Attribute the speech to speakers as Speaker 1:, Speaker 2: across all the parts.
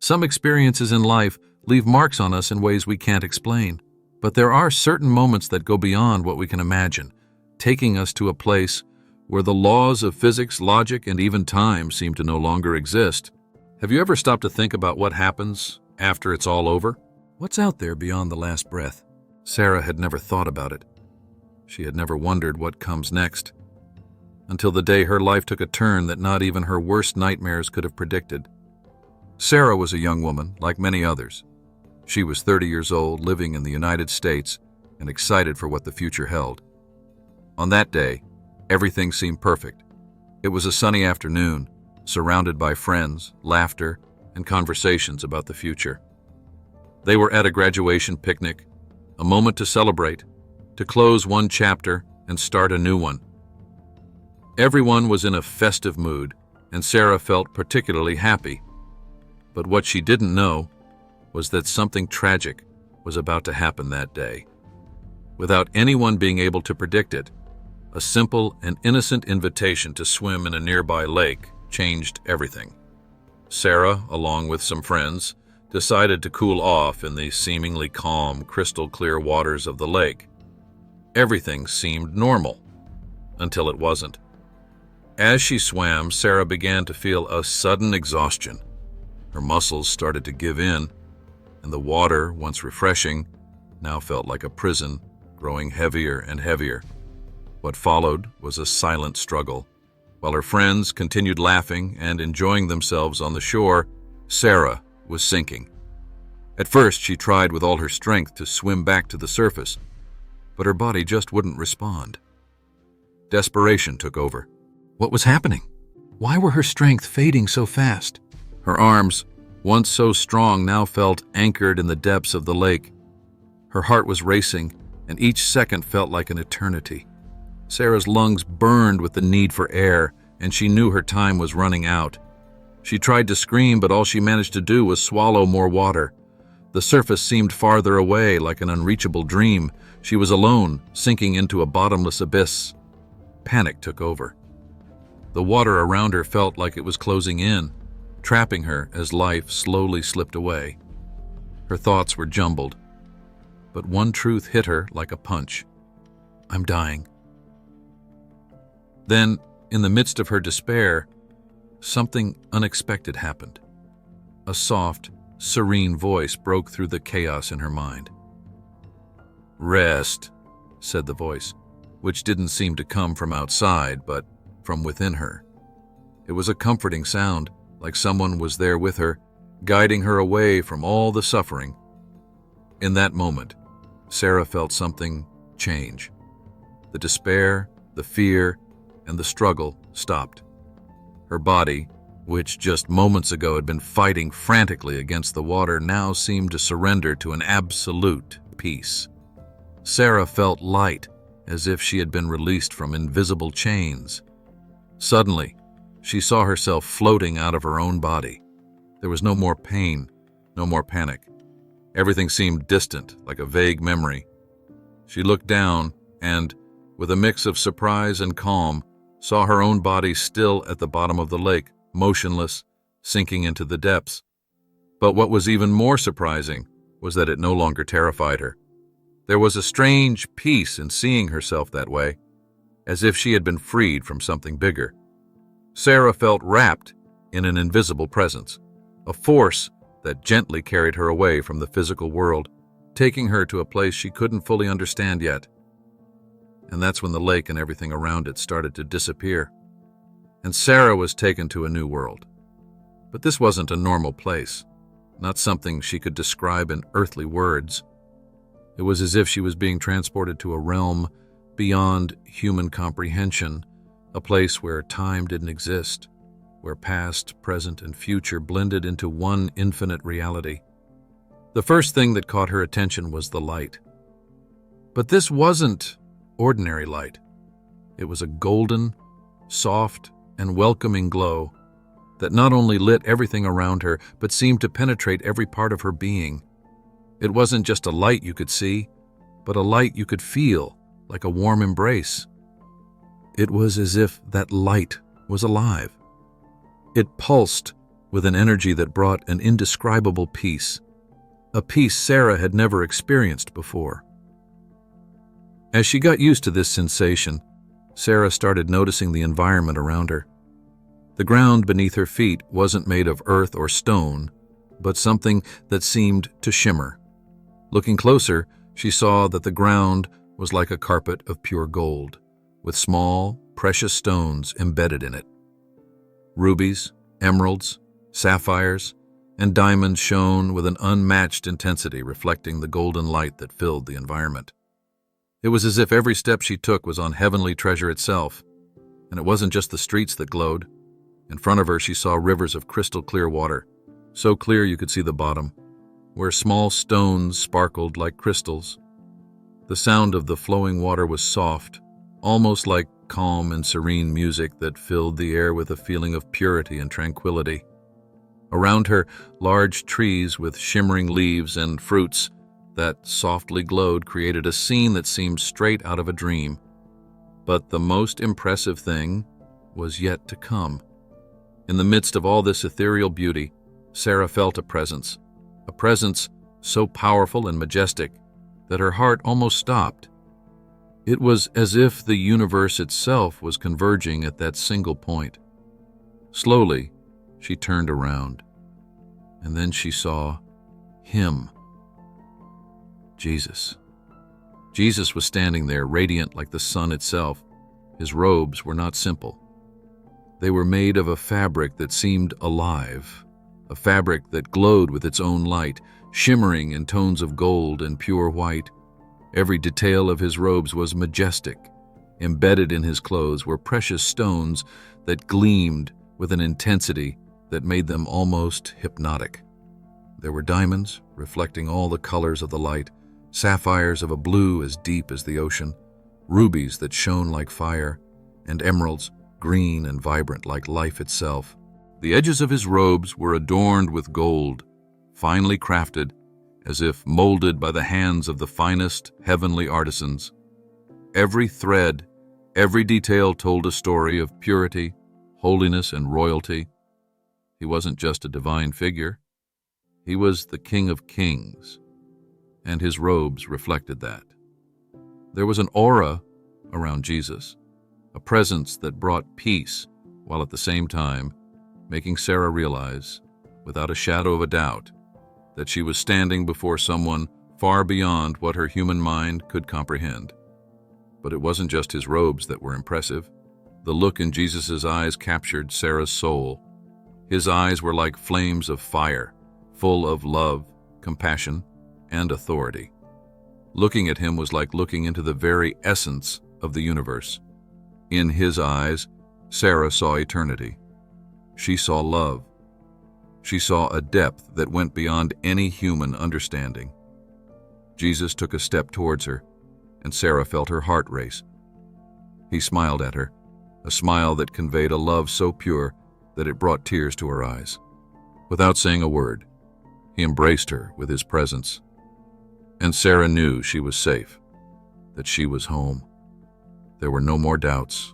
Speaker 1: Some experiences in life leave marks on us in ways we can't explain. But there are certain moments that go beyond what we can imagine, taking us to a place where the laws of physics, logic, and even time seem to no longer exist. Have you ever stopped to think about what happens after it's all over? What's out there beyond the last breath? Sarah had never thought about it. She had never wondered what comes next, until the day her life took a turn that not even her worst nightmares could have predicted. Sarah was a young woman, like many others. She was 30 years old, living in the United States, and excited for what the future held. On that day, everything seemed perfect. It was a sunny afternoon, surrounded by friends, laughter, and conversations about the future. They were at a graduation picnic, a moment to celebrate, to close one chapter and start a new one. Everyone was in a festive mood, and Sarah felt particularly happy. But what she didn't know was that something tragic was about to happen that day. Without anyone being able to predict it, a simple and innocent invitation to swim in a nearby lake changed everything. Sarah, along with some friends, decided to cool off in the seemingly calm, crystal-clear waters of the lake. Everything seemed normal, until it wasn't. As she swam, Sarah began to feel a sudden exhaustion. Her muscles started to give in, and the water, once refreshing, now felt like a prison, growing heavier and heavier. What followed was a silent struggle. While her friends continued laughing and enjoying themselves on the shore, Sarah was sinking. At first, she tried with all her strength to swim back to the surface, but her body just wouldn't respond. Desperation took over. What was happening? Why were her strength fading so fast? Her arms, once so strong, now felt anchored in the depths of the lake. Her heart was racing, and each second felt like an eternity. Sarah's lungs burned with the need for air, and she knew her time was running out. She tried to scream, but all she managed to do was swallow more water. The surface seemed farther away, like an unreachable dream. She was alone, sinking into a bottomless abyss. Panic took over. The water around her felt like it was closing in, trapping her as life slowly slipped away. Her thoughts were jumbled, but one truth hit her like a punch. I'm dying. Then, in the midst of her despair, something unexpected happened. A soft, serene voice broke through the chaos in her mind. Rest, said the voice, which didn't seem to come from outside, but from within her. It was a comforting sound, like someone was there with her, guiding her away from all the suffering. In that moment, Sarah felt something change. The despair, the fear, and the struggle stopped. Her body, which just moments ago had been fighting frantically against the water, now seemed to surrender to an absolute peace. Sarah felt light, as if she had been released from invisible chains. Suddenly, she saw herself floating out of her own body. There was no more pain, no more panic. Everything seemed distant, like a vague memory. She looked down and, with a mix of surprise and calm, saw her own body still at the bottom of the lake, motionless, sinking into the depths. But what was even more surprising was that it no longer terrified her. There was a strange peace in seeing herself that way, as if she had been freed from something bigger. Sarah felt wrapped in an invisible presence, a force that gently carried her away from the physical world, taking her to a place she couldn't fully understand yet. And that's when the lake and everything around it started to disappear, and Sarah was taken to a new world. But this wasn't a normal place, not something she could describe in earthly words. It was as if she was being transported to a realm beyond human comprehension, a place where time didn't exist, where past, present, and future blended into one infinite reality. The first thing that caught her attention was the light. But this wasn't ordinary light. It was a golden, soft, and welcoming glow that not only lit everything around her, but seemed to penetrate every part of her being. It wasn't just a light you could see, but a light you could feel, like a warm embrace. It was as if that light was alive. It pulsed with an energy that brought an indescribable peace, a peace Sarah had never experienced before. As she got used to this sensation, Sarah started noticing the environment around her. The ground beneath her feet wasn't made of earth or stone, but something that seemed to shimmer. Looking closer, she saw that the ground was like a carpet of pure gold, with small, precious stones embedded in it. Rubies, emeralds, sapphires, and diamonds shone with an unmatched intensity, reflecting the golden light that filled the environment. It was as if every step she took was on heavenly treasure itself, and it wasn't just the streets that glowed. In front of her, she saw rivers of crystal-clear water, so clear you could see the bottom, where small stones sparkled like crystals. The sound of the flowing water was soft, almost like calm and serene music that filled the air with a feeling of purity and tranquility. Around her, large trees with shimmering leaves and fruits that softly glowed created a scene that seemed straight out of a dream. But the most impressive thing was yet to come. In the midst of all this ethereal beauty, Sarah felt a presence so powerful and majestic that her heart almost stopped. It was as if the universe itself was converging at that single point. Slowly, she turned around, and then she saw him. Jesus. Jesus was standing there, radiant like the sun itself. His robes were not simple. They were made of a fabric that seemed alive, a fabric that glowed with its own light, shimmering in tones of gold and pure white. Every detail of his robes was majestic. Embedded in his clothes were precious stones that gleamed with an intensity that made them almost hypnotic. There were diamonds, reflecting all the colors of the light, sapphires of a blue as deep as the ocean, rubies that shone like fire, and emeralds, green and vibrant like life itself. The edges of his robes were adorned with gold, finely crafted, as if molded by the hands of the finest heavenly artisans. Every thread, every detail told a story of purity, holiness, and royalty. He wasn't just a divine figure. He was the King of Kings, and his robes reflected that. There was an aura around Jesus, a presence that brought peace, while at the same time making Sarah realize, without a shadow of a doubt, that she was standing before someone far beyond what her human mind could comprehend. But it wasn't just his robes that were impressive. The look in Jesus' eyes captured Sarah's soul. His eyes were like flames of fire, full of love, compassion, and authority. Looking at him was like looking into the very essence of the universe. In his eyes, Sarah saw eternity. She saw love. She saw a depth that went beyond any human understanding. Jesus took a step towards her, and Sarah felt her heart race. He smiled at her, a smile that conveyed a love so pure that it brought tears to her eyes. Without saying a word, he embraced her with his presence. And Sarah knew she was safe, that she was home. There were no more doubts,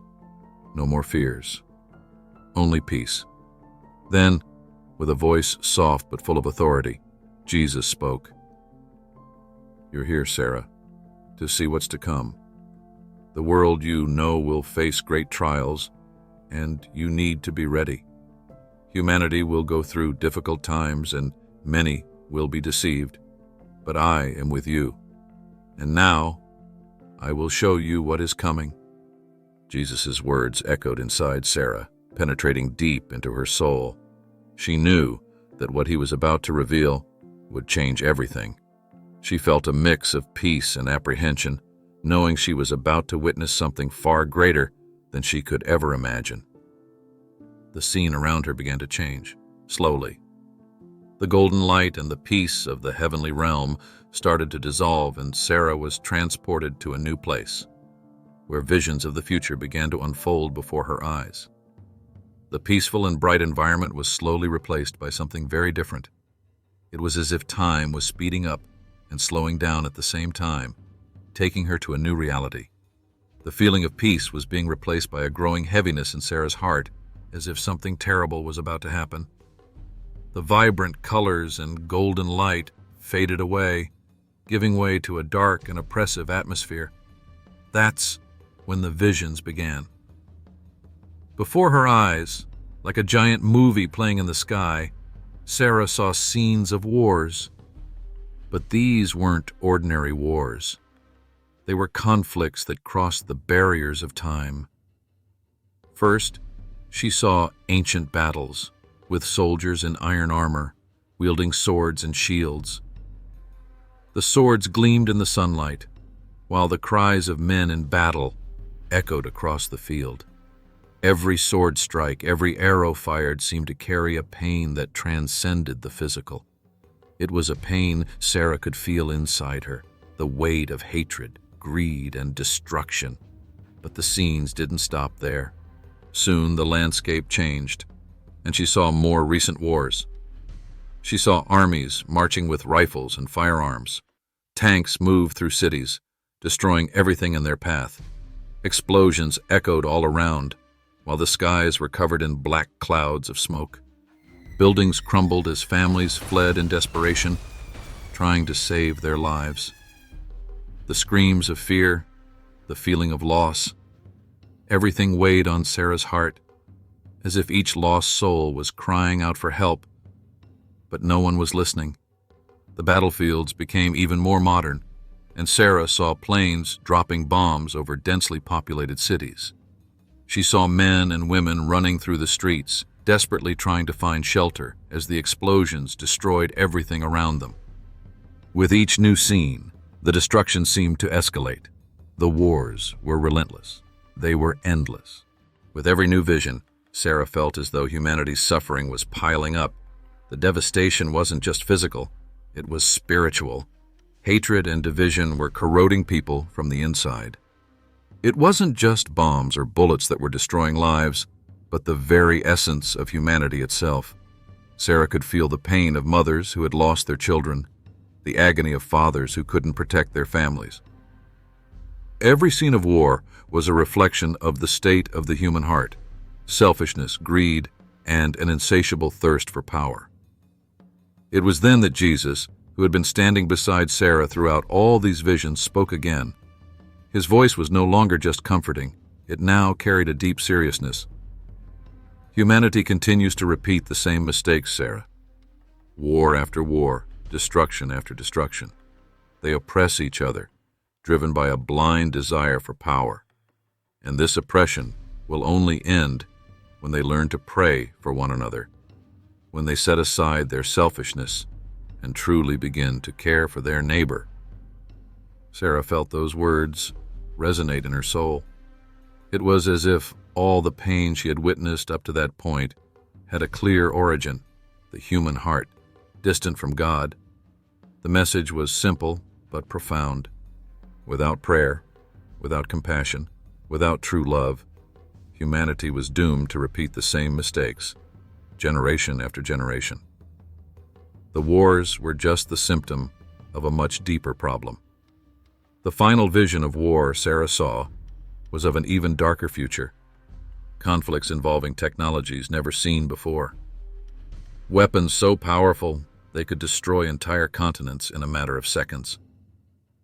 Speaker 1: no more fears, only peace. Then, with a voice soft but full of authority, Jesus spoke. "You're here, Sarah, to see what's to come. The world you know will face great trials, and you need to be ready. Humanity will go through difficult times, and many will be deceived, but I am with you. And now, I will show you what is coming." Jesus' words echoed inside Sarah, penetrating deep into her soul. She knew that what he was about to reveal would change everything. She felt a mix of peace and apprehension, knowing she was about to witness something far greater than she could ever imagine. The scene around her began to change, slowly. The golden light and the peace of the heavenly realm started to dissolve, and Sarah was transported to a new place, where visions of the future began to unfold before her eyes. The peaceful and bright environment was slowly replaced by something very different. It was as if time was speeding up and slowing down at the same time, taking her to a new reality. The feeling of peace was being replaced by a growing heaviness in Sarah's heart, as if something terrible was about to happen. The vibrant colors and golden light faded away, giving way to a dark and oppressive atmosphere. That's when the visions began. Before her eyes, like a giant movie playing in the sky, Sarah saw scenes of wars. But these weren't ordinary wars. They were conflicts that crossed the barriers of time. First, she saw ancient battles, with soldiers in iron armor, wielding swords and shields. The swords gleamed in the sunlight, while the cries of men in battle echoed across the field. Every sword strike, every arrow fired seemed to carry a pain that transcended the physical. It was a pain Sarah could feel inside her, the weight of hatred, greed, and destruction. But the scenes didn't stop there. Soon the landscape changed, and she saw more recent wars. She saw armies marching with rifles and firearms. Tanks moved through cities, destroying everything in their path. Explosions echoed all around, while the skies were covered in black clouds of smoke. Buildings crumbled as families fled in desperation, trying to save their lives. The screams of fear, the feeling of loss, everything weighed on Sarah's heart, as if each lost soul was crying out for help, but no one was listening. The battlefields became even more modern, and Sarah saw planes dropping bombs over densely populated cities. She saw men and women running through the streets, desperately trying to find shelter as the explosions destroyed everything around them. With each new scene, the destruction seemed to escalate. The wars were relentless. They were endless. With every new vision, Sarah felt as though humanity's suffering was piling up. The devastation wasn't just physical, it was spiritual. Hatred and division were corroding people from the inside. It wasn't just bombs or bullets that were destroying lives, but the very essence of humanity itself. Sarah could feel the pain of mothers who had lost their children, the agony of fathers who couldn't protect their families. Every scene of war was a reflection of the state of the human heart: selfishness, greed, and an insatiable thirst for power. It was then that Jesus, who had been standing beside Sarah throughout all these visions, spoke again. His voice was no longer just comforting. It now carried a deep seriousness. Humanity continues to repeat the same mistakes, Sarah. War after war, destruction after destruction. They oppress each other, driven by a blind desire for power. And this oppression will only end when they learn to pray for one another, when they set aside their selfishness and truly begin to care for their neighbor. Sarah felt those words resonate in her soul. It was as if all the pain she had witnessed up to that point had a clear origin: the human heart, distant from God. The message was simple but profound. Without prayer, without compassion, without true love, humanity was doomed to repeat the same mistakes, generation after generation. The wars were just the symptom of a much deeper problem. The final vision of war Sarah saw was of an even darker future, conflicts involving technologies never seen before. Weapons so powerful they could destroy entire continents in a matter of seconds.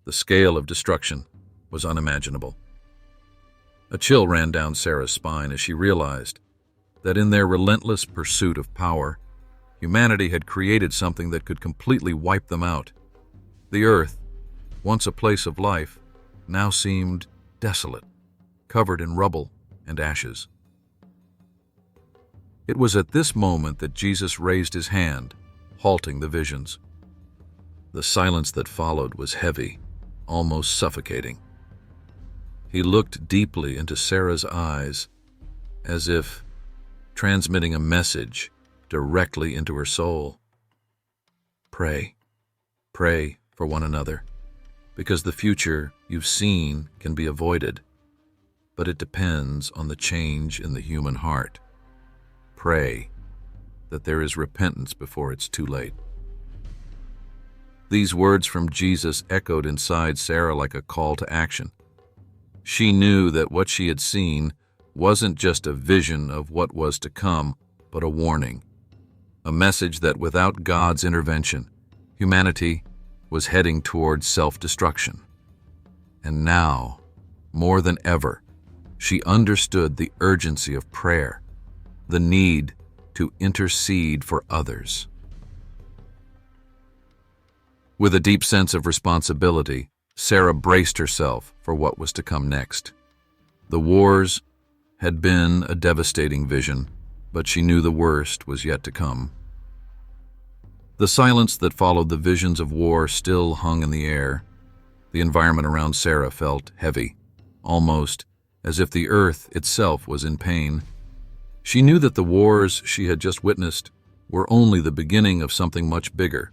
Speaker 1: The scale of destruction was unimaginable. A chill ran down Sarah's spine as she realized that in their relentless pursuit of power, humanity had created something that could completely wipe them out. The earth, once a place of life, now seemed desolate, covered in rubble and ashes. It was at this moment that Jesus raised his hand, halting the visions. The silence that followed was heavy, almost suffocating. He looked deeply into Sarah's eyes, as if transmitting a message directly into her soul. Pray. Pray for one another, because the future you've seen can be avoided, but it depends on the change in the human heart. Pray that there is repentance before it's too late. These words from Jesus echoed inside Sarah like a call to action. She knew that what she had seen wasn't just a vision of what was to come, but a warning. a message that without God's intervention, humanity was heading towards self-destruction. And now, more than ever, she understood the urgency of prayer, the need to intercede for others. With a deep sense of responsibility, Sarah braced herself for what was to come next. The wars had been a devastating vision, but she knew the worst was yet to come. The silence that followed the visions of war still hung in the air. The environment around Sarah felt heavy, almost as if the earth itself was in pain. She knew that the wars she had just witnessed were only the beginning of something much bigger,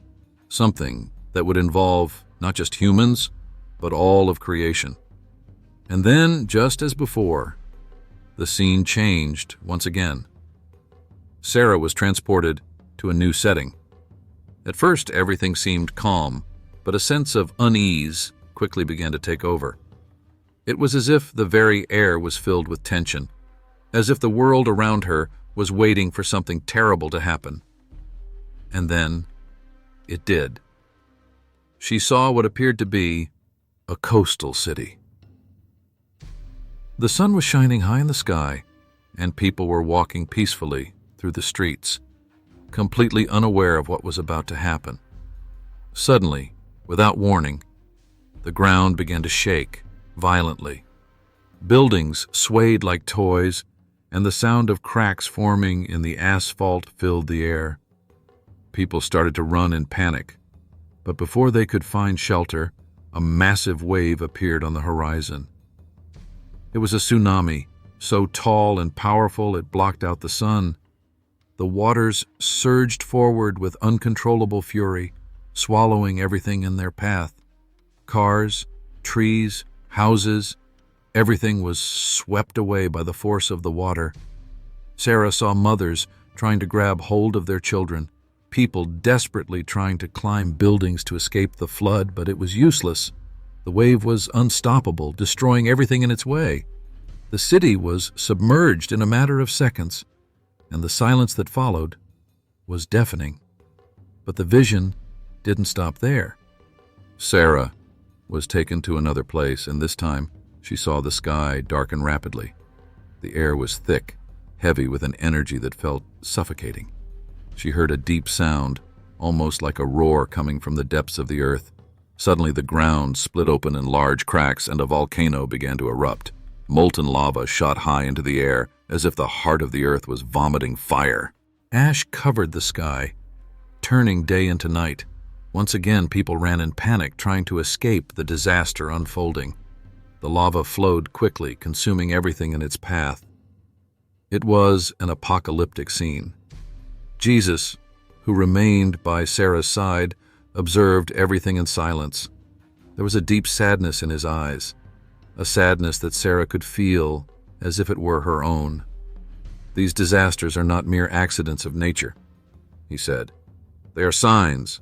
Speaker 1: something that would involve not just humans, but all of creation. And then, just as before, the scene changed once again. Sarah was transported to a new setting. At first, everything seemed calm, but a sense of unease quickly began to take over. It was as if the very air was filled with tension, as if the world around her was waiting for something terrible to happen. And then, it did. She saw what appeared to be a coastal city. The sun was shining high in the sky, and people were walking peacefully through the streets, completely unaware of what was about to happen. Suddenly, without warning, the ground began to shake violently. Buildings swayed like toys, and the sound of cracks forming in the asphalt filled the air. People started to run in panic, but before they could find shelter, a massive wave appeared on the horizon. It was a tsunami, so tall and powerful it blocked out the sun. The waters surged forward with uncontrollable fury, swallowing everything in their path. Cars, trees, houses, everything was swept away by the force of the water. Sarah saw mothers trying to grab hold of their children, people desperately trying to climb buildings to escape the flood, but it was useless. The wave was unstoppable, destroying everything in its way. The city was submerged in a matter of seconds, and the silence that followed was deafening. But the vision didn't stop there. Sarah was taken to another place, and this time she saw the sky darken rapidly. The air was thick, heavy with an energy that felt suffocating. She heard a deep sound, almost like a roar coming from the depths of the earth. Suddenly the ground split open in large cracks and a volcano began to erupt. Molten lava shot high into the air as if the heart of the earth was vomiting fire. Ash covered the sky, turning day into night. Once again, people ran in panic, trying to escape the disaster unfolding. The lava flowed quickly, consuming everything in its path. It was an apocalyptic scene. Jesus, who remained by Sarah's side, observed everything in silence. There was a deep sadness in his eyes, a sadness that Sarah could feel as if it were her own. "These disasters are not mere accidents of nature," he said. "They are signs.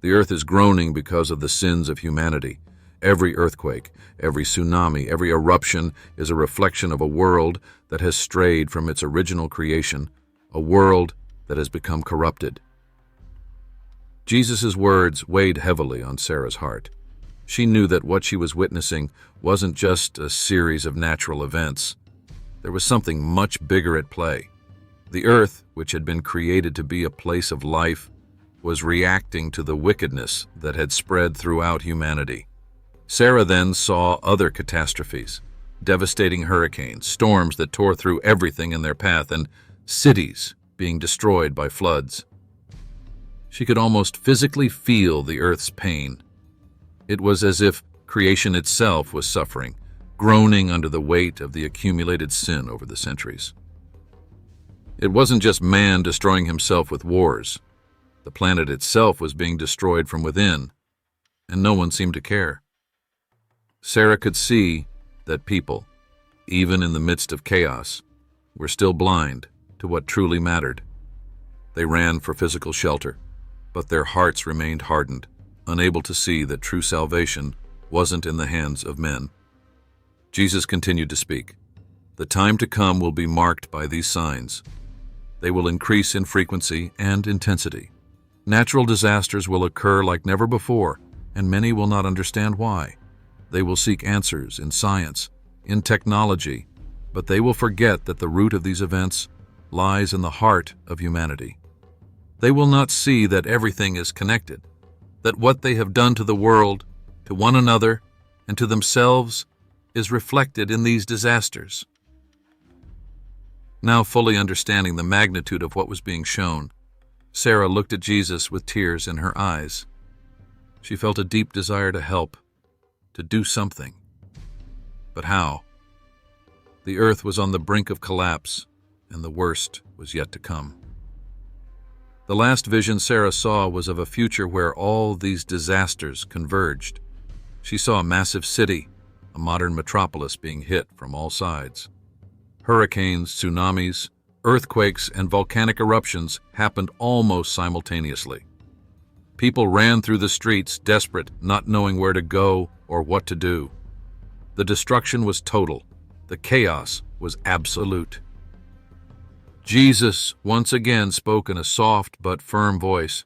Speaker 1: The earth is groaning because of the sins of humanity. Every earthquake, every tsunami, every eruption is a reflection of a world that has strayed from its original creation, a world that has become corrupted." Jesus' words weighed heavily on Sarah's heart. She knew that what she was witnessing wasn't just a series of natural events. There was something much bigger at play. The earth, which had been created to be a place of life, was reacting to the wickedness that had spread throughout humanity. Sarah then saw other catastrophes, devastating hurricanes, storms that tore through everything in their path, and cities being destroyed by floods. She could almost physically feel the earth's pain. It was as if creation itself was suffering, groaning under the weight of the accumulated sin over the centuries. It wasn't just man destroying himself with wars. The planet itself was being destroyed from within, and no one seemed to care. Sarah could see that people, even in the midst of chaos, were still blind to what truly mattered. They ran for physical shelter, but their hearts remained hardened, unable to see that true salvation wasn't in the hands of men. Jesus continued to speak. "The time to come will be marked by these signs. They will increase in frequency and intensity. Natural disasters will occur like never before, and many will not understand why. They will seek answers in science, in technology, but they will forget that the root of these events lies in the heart of humanity. They will not see that everything is connected, that what they have done to the world, to one another, and to themselves is reflected in these disasters. Now fully understanding the magnitude of what was being shown, Sarah looked at Jesus with tears in her eyes. She felt a deep desire to help, to do something. But how? The earth was on the brink of collapse, and the worst was yet to come. The last vision Sarah saw was of a future where all these disasters converged. She saw a massive city, a modern metropolis being hit from all sides. Hurricanes, tsunamis, earthquakes, and volcanic eruptions happened almost simultaneously. People ran through the streets, desperate, not knowing where to go or what to do. The destruction was total. The chaos was absolute. Jesus once again spoke in a soft but firm voice.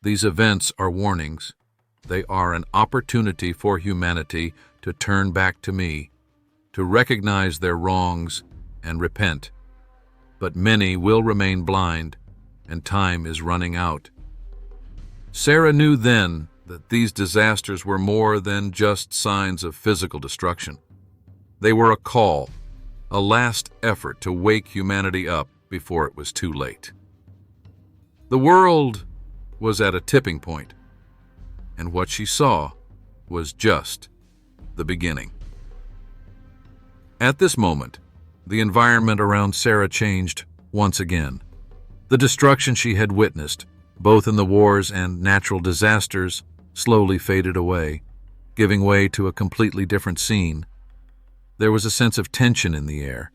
Speaker 1: These events are warnings. They are an opportunity for humanity to turn back to me, to recognize their wrongs and repent. But many will remain blind, and time is running out. Sarah knew then that these disasters were more than just signs of physical destruction. They were a call, a last effort to wake humanity up before it was too late. The world was at a tipping point, and what she saw was just the beginning. At this moment, the environment around Sarah changed once again. The destruction she had witnessed, both in the wars and natural disasters, slowly faded away, giving way to a completely different scene. There was a sense of tension in the air,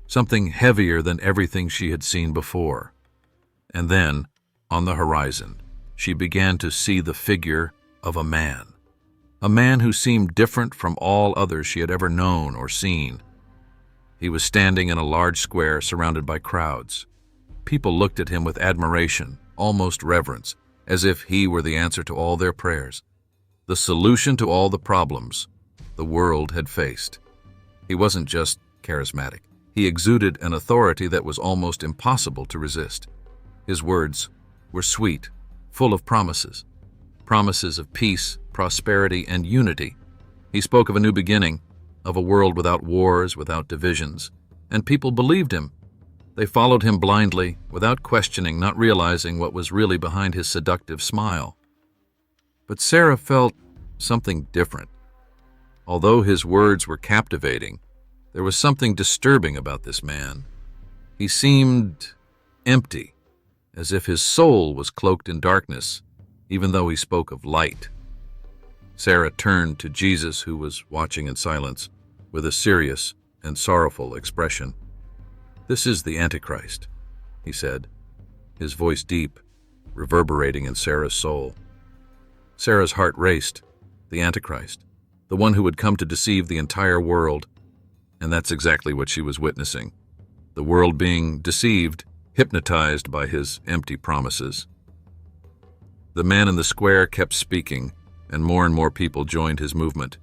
Speaker 1: something heavier than everything she had seen before. And then, on the horizon, she began to see the figure of a man who seemed different from all others she had ever known or seen. He was standing in a large square surrounded by crowds. People looked at him with admiration, almost reverence, as if he were the answer to all their prayers, the solution to all the problems the world had faced. He wasn't just charismatic. He exuded an authority that was almost impossible to resist. His words were sweet, full of promises of peace, prosperity, and unity. He spoke of a new beginning, of a world without wars, without divisions, and people believed him. They followed him blindly, without questioning, not realizing what was really behind his seductive smile. But Sarah felt something different. Although his words were captivating, there was something disturbing about this man. He seemed empty, as if his soul was cloaked in darkness, even though he spoke of light. Sarah turned to Jesus, who was watching in silence, with a serious and sorrowful expression. "This is the Antichrist," he said, his voice deep, reverberating in Sarah's soul. Sarah's heart raced. The Antichrist, the one who would come to deceive the entire world. And that's exactly what she was witnessing. The world being deceived, hypnotized by his empty promises. The man in the square kept speaking, and more people joined his movement.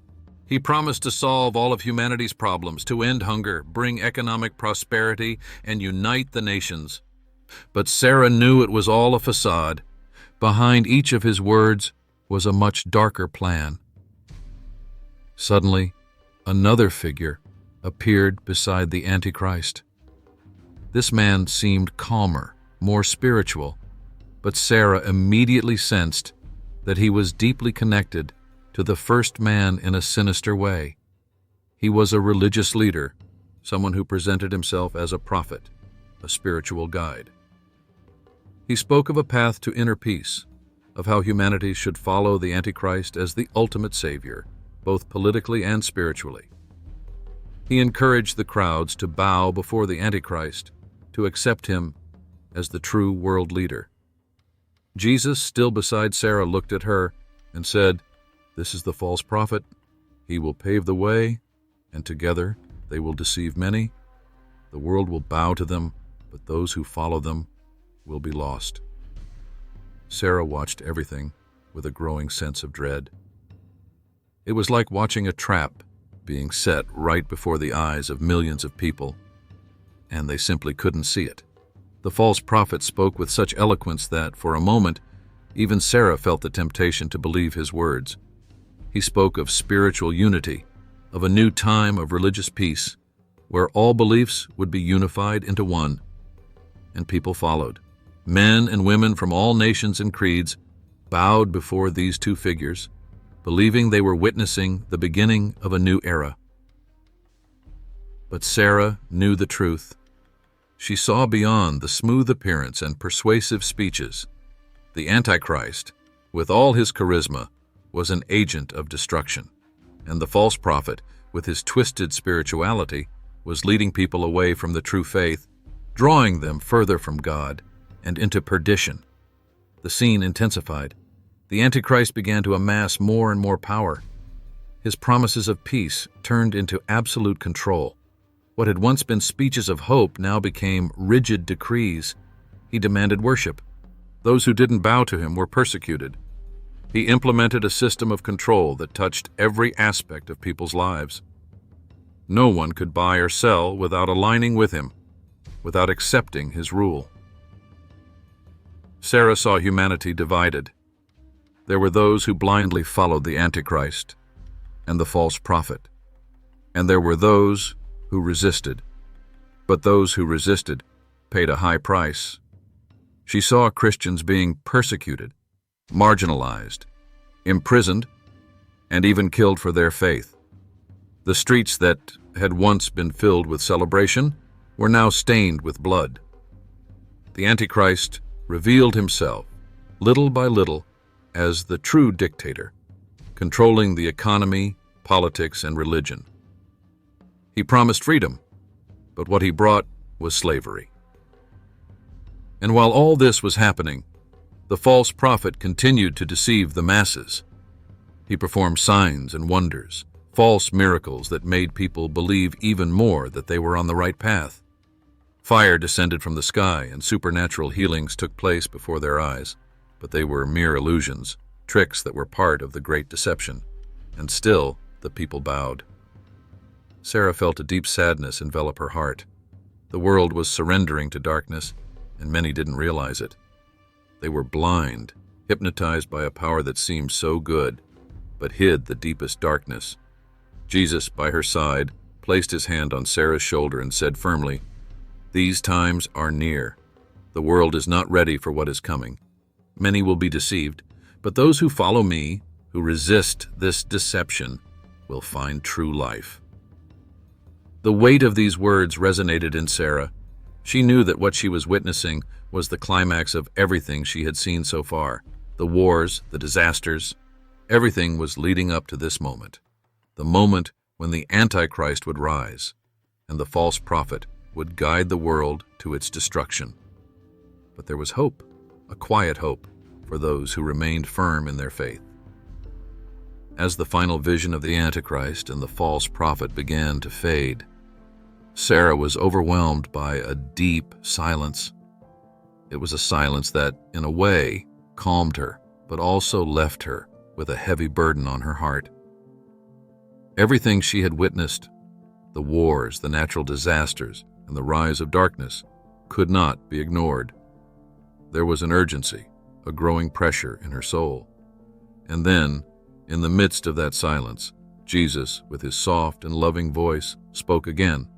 Speaker 1: He promised to solve all of humanity's problems, to end hunger, bring economic prosperity, and unite the nations. But Sarah knew it was all a facade. Behind each of his words was a much darker plan. Suddenly, another figure appeared beside the Antichrist. This man seemed calmer, more spiritual, but Sarah immediately sensed that he was deeply connected to the first man in a sinister way. He was a religious leader, someone who presented himself as a prophet, a spiritual guide. He spoke of a path to inner peace, of how humanity should follow the Antichrist as the ultimate savior, both politically and spiritually. He encouraged the crowds to bow before the Antichrist, to accept him as the true world leader. Jesus, still beside Sarah, looked at her and said, "This is the false prophet. He will pave the way, and together they will deceive many. The world will bow to them, but those who follow them will be lost. Sarah watched everything with a growing sense of dread. It was like watching a trap being set right before the eyes of millions of people, and they simply couldn't see it. The false prophet spoke with such eloquence that, for a moment, even Sarah felt the temptation to believe his words. He spoke of spiritual unity, of a new time of religious peace, where all beliefs would be unified into one. And people followed. Men and women from all nations and creeds bowed before these two figures, believing they were witnessing the beginning of a new era. But Sarah knew the truth. She saw beyond the smooth appearance and persuasive speeches. The Antichrist, with all his charisma, was an agent of destruction, and the false prophet, with his twisted spirituality, was leading people away from the true faith, drawing them further from God and into perdition. The scene intensified. The Antichrist began to amass more and more power. His promises of peace turned into absolute control. What had once been speeches of hope now became rigid decrees. He demanded worship. Those who didn't bow to him were persecuted. He implemented a system of control that touched every aspect of people's lives. No one could buy or sell without aligning with him, without accepting his rule. Sarah saw humanity divided. There were those who blindly followed the Antichrist and the false prophet, and there were those who resisted. But those who resisted paid a high price. She saw Christians being persecuted, marginalized, imprisoned, and even killed for their faith. The streets that had once been filled with celebration were now stained with blood. The Antichrist revealed himself, little by little, as the true dictator, controlling the economy, politics, and religion. He promised freedom, but what he brought was slavery. And while all this was happening, the false prophet continued to deceive the masses. He performed signs and wonders, false miracles that made people believe even more that they were on the right path. Fire descended from the sky and supernatural healings took place before their eyes, but they were mere illusions, tricks that were part of the great deception, and still the people bowed. Sarah felt a deep sadness envelop her heart. The world was surrendering to darkness, and many didn't realize it. They were blind, hypnotized by a power that seemed so good, but hid the deepest darkness. Jesus, by her side, placed his hand on Sarah's shoulder and said firmly, "These times are near. The world is not ready for what is coming. Many will be deceived, but those who follow me, who resist this deception, will find true life." The weight of these words resonated in Sarah. She knew that what she was witnessing was the climax of everything she had seen so far. The wars, the disasters, everything was leading up to this moment. The moment when the Antichrist would rise, and the false prophet would guide the world to its destruction. But there was hope, a quiet hope, for those who remained firm in their faith. As the final vision of the Antichrist and the false prophet began to fade, Sarah was overwhelmed by a deep silence. It was a silence that, in a way, calmed her, but also left her with a heavy burden on her heart. Everything she had witnessed, the wars, the natural disasters, and the rise of darkness, could not be ignored. There was an urgency, a growing pressure in her soul. And then, in the midst of that silence, Jesus, with his soft and loving voice, spoke again.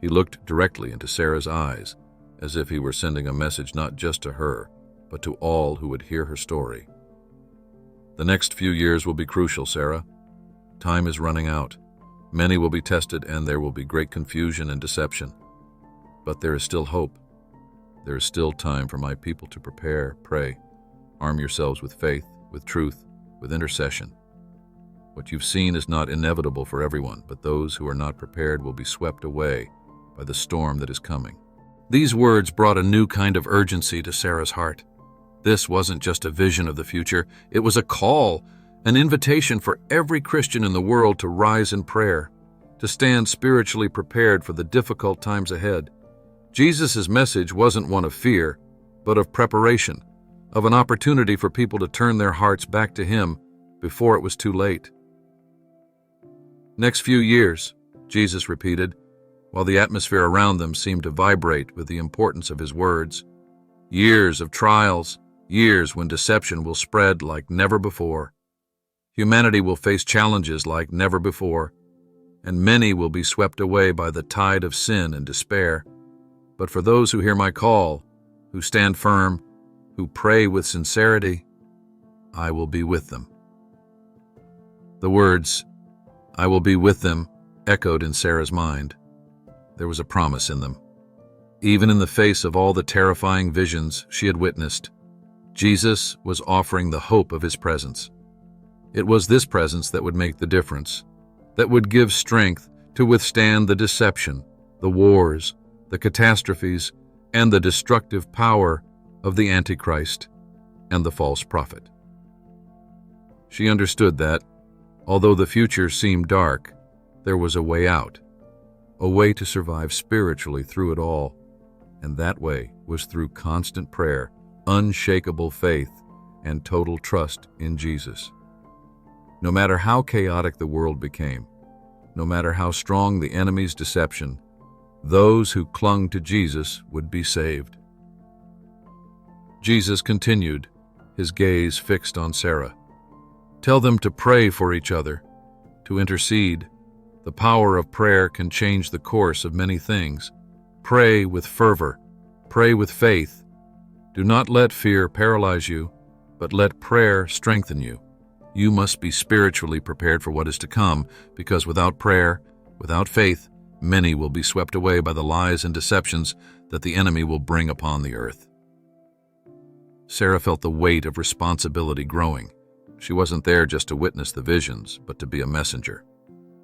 Speaker 1: He looked directly into Sarah's eyes, as if he were sending a message not just to her, but to all who would hear her story. "The next few years will be crucial, Sarah. Time is running out. Many will be tested, and there will be great confusion and deception. But there is still hope. There is still time for my people to prepare, pray. Arm yourselves with faith, with truth, with intercession. What you've seen is not inevitable for everyone, but those who are not prepared will be swept away by the storm that is coming." These words brought a new kind of urgency to Sarah's heart. This wasn't just a vision of the future, it was a call, an invitation for every Christian in the world to rise in prayer, to stand spiritually prepared for the difficult times ahead. Jesus' message wasn't one of fear, but of preparation, of an opportunity for people to turn their hearts back to Him before it was too late. "Next few years," Jesus repeated, while the atmosphere around them seemed to vibrate with the importance of His words. "Years of trials, years when deception will spread like never before. Humanity will face challenges like never before, and many will be swept away by the tide of sin and despair. But for those who hear my call, who stand firm, who pray with sincerity, I will be with them." The words, "I will be with them," echoed in Sarah's mind. There was a promise in them. Even in the face of all the terrifying visions she had witnessed, Jesus was offering the hope of His presence. It was this presence that would make the difference, that would give strength to withstand the deception, the wars, the catastrophes, and the destructive power of the Antichrist and the false prophet. She understood that, although the future seemed dark, there was a way out, a way to survive spiritually through it all, and that way was through constant prayer, unshakable faith, and total trust in Jesus. No matter how chaotic the world became, no matter how strong the enemy's deception, those who clung to Jesus would be saved. Jesus continued, His gaze fixed on Sarah. "Tell them to pray for each other, to intercede. The power of prayer can change the course of many things. Pray with fervor. Pray with faith. Do not let fear paralyze you, but let prayer strengthen you. You must be spiritually prepared for what is to come, because without prayer, without faith, many will be swept away by the lies and deceptions that the enemy will bring upon the earth." Sarah felt the weight of responsibility growing. She wasn't there just to witness the visions, but to be a messenger.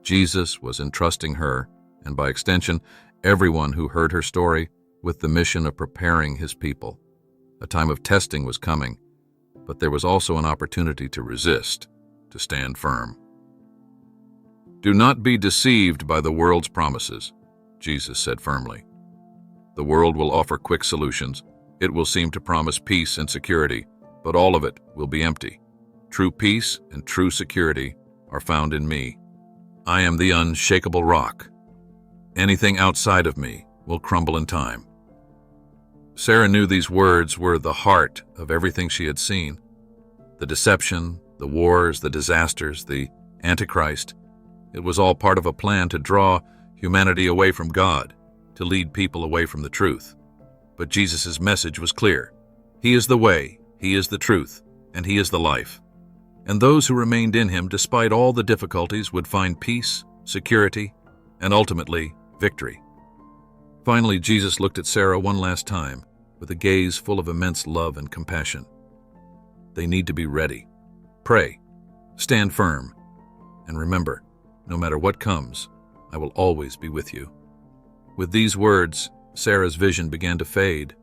Speaker 1: Jesus was entrusting her, and by extension, everyone who heard her story, with the mission of preparing His people. A time of testing was coming, but there was also an opportunity to resist, to stand firm. "Do not be deceived by the world's promises," Jesus said firmly. "The world will offer quick solutions. It will seem to promise peace and security, but all of it will be empty. True peace and true security are found in me. I am the unshakable rock. Anything outside of me will crumble in time." Sarah knew these words were the heart of everything she had seen. The deception, the wars, the disasters, the Antichrist. It was all part of a plan to draw humanity away from God, to lead people away from the truth. But Jesus' message was clear. He is the way, He is the truth, and He is the life. And those who remained in Him, despite all the difficulties, would find peace, security, and ultimately, victory. Finally, Jesus looked at Sarah one last time, with a gaze full of immense love and compassion. They need to be ready. Pray, stand firm, and remember, no matter what comes, I will always be with you. With these words, Sarah's vision began to fade.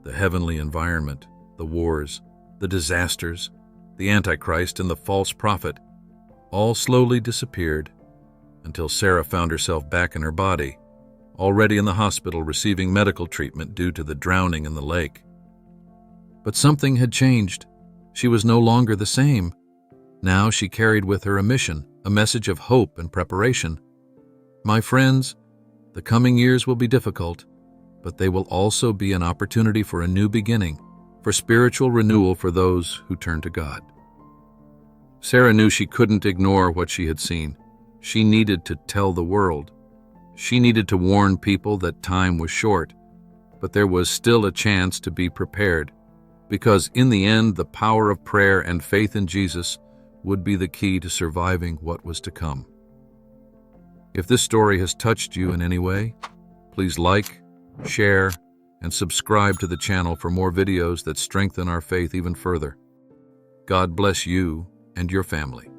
Speaker 1: The heavenly environment, the wars, the disasters, the Antichrist, and the false prophet all slowly disappeared until Sarah found herself back in her body, already in the hospital receiving medical treatment due to the drowning in the lake. But something had changed. She was no longer the same. Now she carried with her a mission, a message of hope and preparation. My friends, the coming years will be difficult, but they will also be an opportunity for a new beginning, for spiritual renewal for those who turn to God. Sarah knew she couldn't ignore what she had seen. She needed to tell the world. She needed to warn people that time was short, but there was still a chance to be prepared, because in the end, the power of prayer and faith in Jesus would be the key to surviving what was to come. If this story has touched you in any way, please like, share, and subscribe to the channel for more videos that strengthen our faith even further. God bless you and your family.